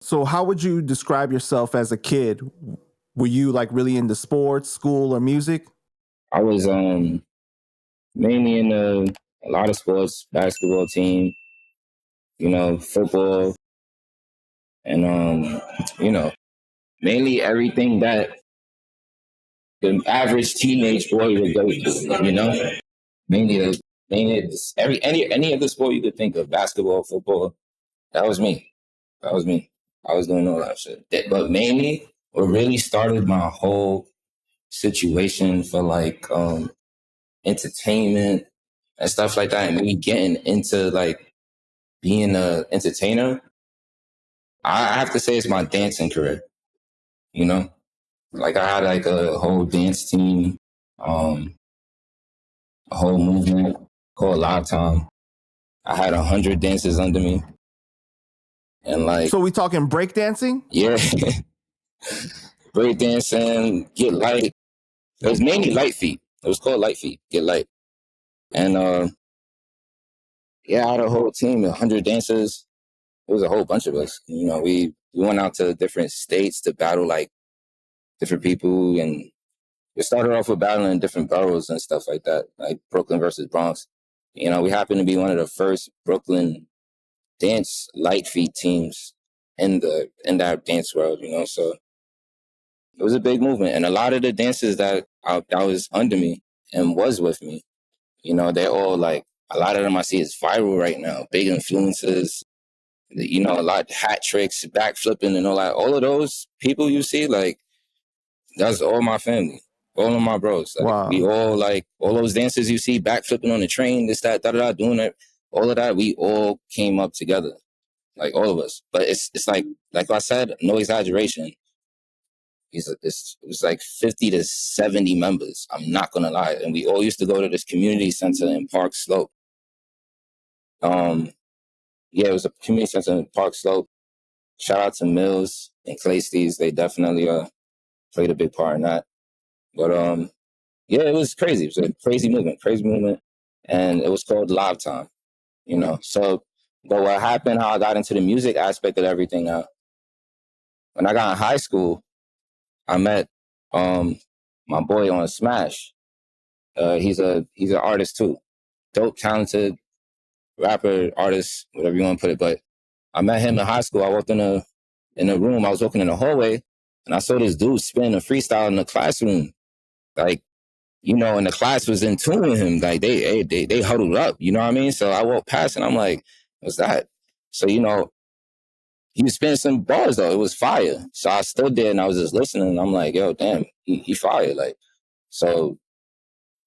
So how would you describe yourself as a kid? Were you like really into sports, school, or music? I was mainly in a lot of sports, basketball team, football, and mainly everything that the average teenage boy would go to. Mainly any of the sport you could think of, basketball, football. That was me. That was me. I was doing all that shit. But mainly, what really started my whole situation for like entertainment and stuff like that, and me getting into like being a entertainer, I have to say it's my dancing career. You know, like I had like a whole dance team, a whole movement called Lifetime. I had 100 dancers under me, and like, So we talking breakdancing? yeah, breakdancing, get light. It was mainly light feet. It was called light feet, get light, and yeah, I had a whole team, 100 dancers. It was a whole bunch of us. We went out to different states to battle like different people, and it started off with battling different boroughs and stuff like that, like Brooklyn versus Bronx. We happened to be one of the first Brooklyn dance light feet teams in that dance world. So it was a big movement, and a lot of the dancers that was under me and was with me, they're all like, a lot of them I see is viral right now, big influencers. A lot hat tricks, back flipping, and all that. All of those people you see, like, that's all my family, all of my bros. Like, Wow. we all like all those dancers you see back flipping on the train, this, that, da da da, doing it. All of that, we all came up together, like all of us. But it's like I said, no exaggeration. It was like 50 to 70 members. I'm not gonna lie, and we all used to go to this community center in Park Slope. Yeah, it was a community center in Park Slope. Shout out to Mills and Clay Steves. They definitely played a big part in that. But yeah, it was crazy. It was a crazy movement. And it was called Live Time, So, but what happened, how I got into the music aspect of everything now, when I got in high school, I met my boy on Smash. He's an artist too. Dope, talented rapper, artist, whatever you want to put it. But I met him in high school. I walked in a room. I was walking in the hallway, and I saw this dude spin a freestyle in the classroom. Like, and the class was in tune with him. Like, they huddled up. You know what I mean? So I walked past, and I'm like, what's that? So, he was spinning some bars, though. It was fire. So I stood there, and I was just listening. And I'm like, yo, damn, he fired. Like, so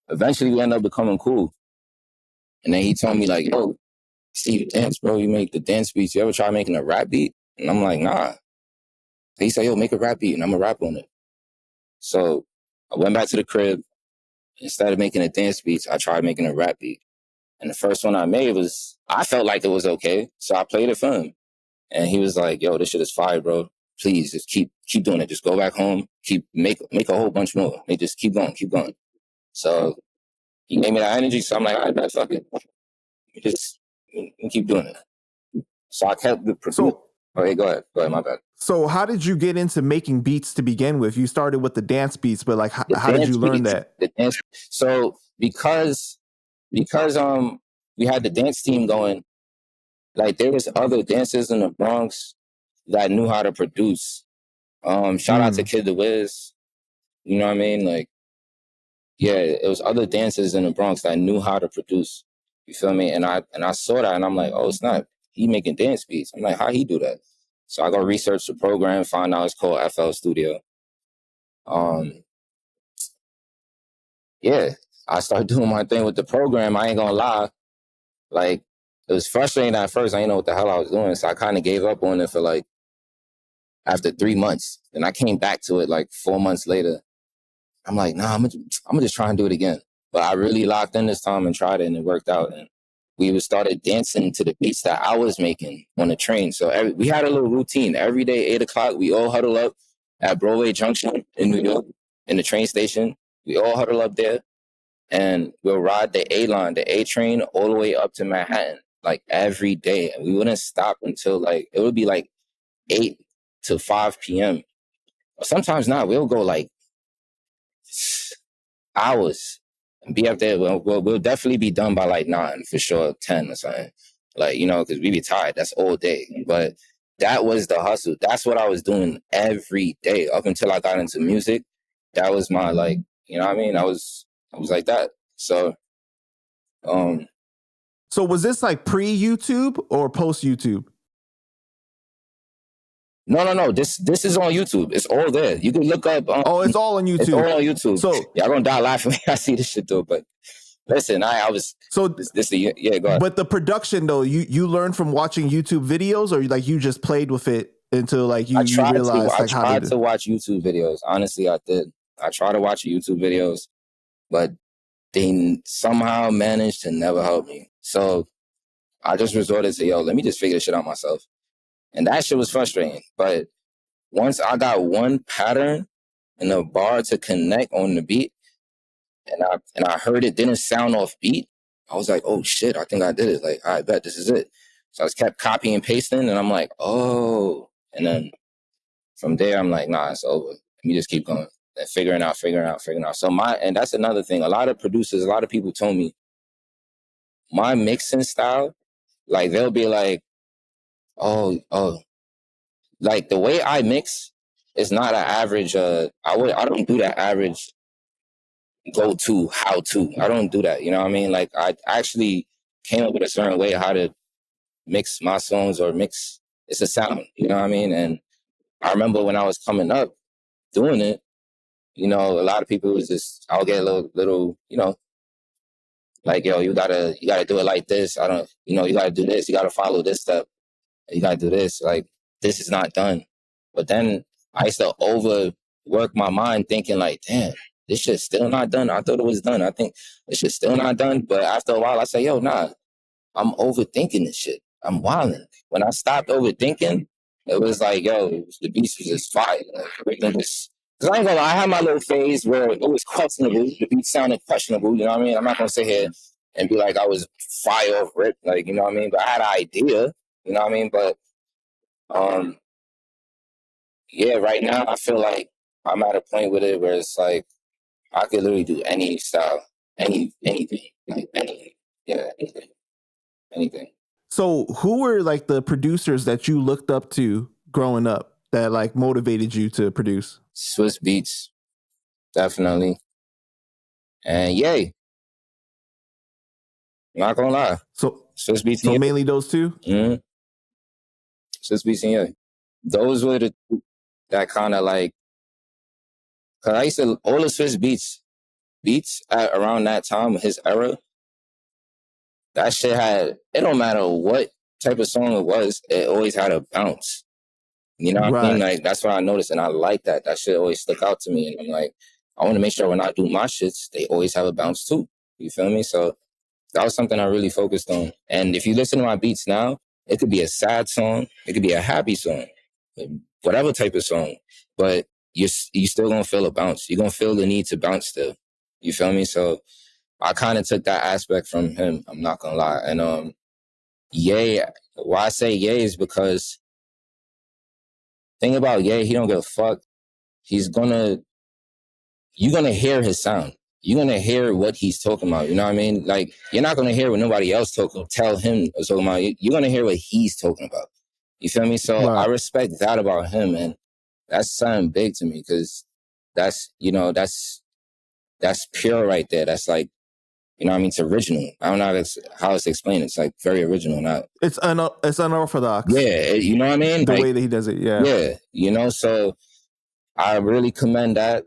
eventually we ended up becoming cool. And then he told me, like, yo, see you dance, bro. You make the dance beats. You ever try making a rap beat? And I'm like, nah. He said, yo, make a rap beat, and I'm going to rap on it. So I went back to the crib. Instead of making a dance beats, I tried making a rap beat. And the first one I made I felt like it was okay. So I played it for him. And he was like, yo, this shit is fire, bro. Please just keep doing it. Just go back home. Make a whole bunch more. Just keep going. So he gave me that energy. So I'm like, all right, fuck it. Just keep doing it. So I kept the producer. Okay, go ahead, my bad. So how did you get into making beats to begin with? You started with the dance beats, but like, how did you learn that? The dance. So because we had the dance team going, like there was other dancers in the Bronx that knew how to produce. Shout out to Kid the Wiz. You know what I mean? Like, yeah, it was other dancers in the Bronx that knew how to produce. You feel me? And I saw that, and I'm like, oh, snap, he making dance beats. I'm like, how he do that? So I go research the program, find out it's called FL Studio. Yeah, I started doing my thing with the program. I ain't gonna lie. Like, it was frustrating at first. I didn't know what the hell I was doing. So I kind of gave up on it for like, after 3 months. And I came back to it like 4 months later. I'm like, nah, I'm gonna just try and do it again. But I really locked in this time and tried it, and it worked out. And we started dancing to the beats that I was making on the train. So we had a little routine. Every day, 8 o'clock, we all huddle up at Broadway Junction in New York, in the train station. We all huddle up there, and we'll ride the A line, the A train, all the way up to Manhattan. like every day, and we wouldn't stop until like it would be like 8 to 5 p.m. Sometimes not. We'll go like hours and be up there. We'll definitely be done by like 9 for sure, 10 or something. Like, you know, because we be tired. That's all day. But that was the hustle. That's what I was doing every day up until I got into music. That was my like, you know what I mean? I was like that. So, So was this like pre-YouTube or post-YouTube? No. This is on YouTube. It's all there. You can look up. Oh, it's all on YouTube. It's all on YouTube. So y'all gonna die laughing when I see this shit though. But listen, I was so yeah. Go ahead. But the production though, you learned from watching YouTube videos, or like you just played with it until like you realized like how to do it? I tried to watch YouTube videos. Honestly, I did. I tried to watch YouTube videos, but they somehow managed to never help me. So I just resorted to, let me just figure this shit out myself. And that shit was frustrating. But once I got one pattern and a bar to connect on the beat, and I heard it didn't sound off beat, I was like, oh shit, I think I did it. Like, I bet this is it. So I just kept copying and pasting, and I'm like, oh. And then from there, I'm like, nah, it's over. Let me just keep going. And figuring out. So and that's another thing. A lot of producers, a lot of people told me my mixing style, like they'll be like, oh, like the way I mix is not an average. I don't do that average go to how to. I don't do that. You know what I mean? Like I actually came up with a certain way how to mix my songs or mix. It's a sound. You know what I mean? And I remember when I was coming up doing it, you know, a lot of people was just, I'll get a little, you know, like, yo, you gotta do it like this. You gotta do this. You gotta follow this step. You gotta do this. Like, this is not done. But then I used to overwork my mind thinking like, damn, this shit's still not done. I thought it was done. I think this shit's still not done. But after a while, I say, yo, nah, I'm overthinking this shit. I'm wilding. When I stopped overthinking, it was like, yo, the beast was just fire. Like, everything was. Because I ain't gonna lie, I had my little phase where it was questionable. The beat sounded questionable, you know what I mean? I'm not gonna sit here and be like I was fire off rip, like, you know what I mean? But I had an idea, you know what I mean? But yeah, right now I feel like I'm at a point with it where it's like I could literally do any style, anything, like anything. So who were like the producers that you looked up to growing up that like motivated you to produce? Swiss Beats, definitely. And yay. Not gonna lie. So Swiss Beats. So mainly those two? Mm-hmm. Swiss Beats and yay. Those were the two that kind of like, cause I used to, all the Swiss beats at around that time, his era, that shit it don't matter what type of song it was, it always had a bounce. You know what I mean? Like, that's what I noticed, and I like that. That shit always stuck out to me, and I'm like, I want to make sure when I do my shits, they always have a bounce too. You feel me? So that was something I really focused on. And if you listen to my beats now, it could be a sad song, it could be a happy song, whatever type of song, but you still gonna feel a bounce. You're gonna feel the need to bounce still. You feel me? So I kind of took that aspect from him. I'm not gonna lie. And Ye, why I say Ye is because thing about Ye, he don't give a fuck. You're gonna hear his sound. You're gonna hear what he's talking about. You know what I mean? Like, you're not gonna hear what nobody else tell him or talking about. You're gonna hear what he's talking about. You feel me? So I respect that about him, and that's something big to me because that's pure right there. That's like, you know what I mean? It's original. I don't know how it's explained. It's like very original. It's unorthodox. Yeah, you know what I mean? The way that he does it, yeah. Yeah, you know, so I really commend that.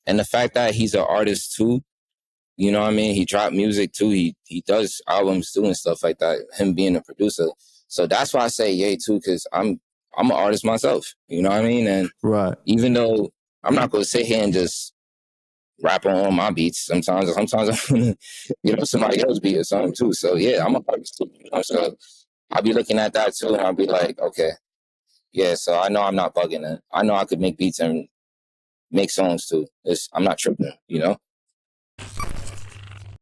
And the fact that he's an artist too, you know what I mean? He dropped music too. He does albums too and stuff like that, him being a producer. So that's why I say yay too, because I'm an artist myself. You know what I mean? And even though I'm not going to sit here and just rap on all my beats, sometimes I'm gonna, somebody else beat or something too. So yeah, I'm a artist too. You know? So I'll be looking at that too, and I'll be like, okay, yeah. So I know I'm not bugging it. I know I could make beats and make songs too. I'm not tripping, you know.